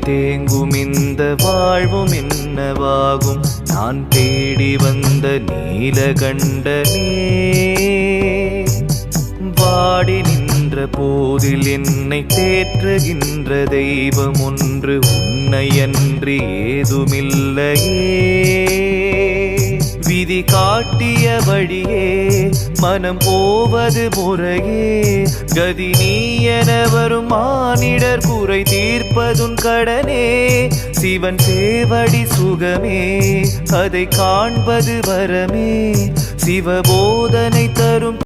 தேங்கும் இந்த வாழ்வும் என்னவாகும்? நான் தேடி வந்த நீலகண்டனே, வாடி நின்ற போதில் என்னை தேற்றுகின்ற தெய்வம் ஒன்று உன்னையன்றி ஏதுமில்லையே. விதி காட்டிய வழியே மனம் போவது முறையே, கதி நீ என வரும் மானிடர் குறை தீர்ப்பதுன் கடனே. சிவன் சேவடி சுகமே, அதை காண்பது வரமே, சிவபோதனை தரும்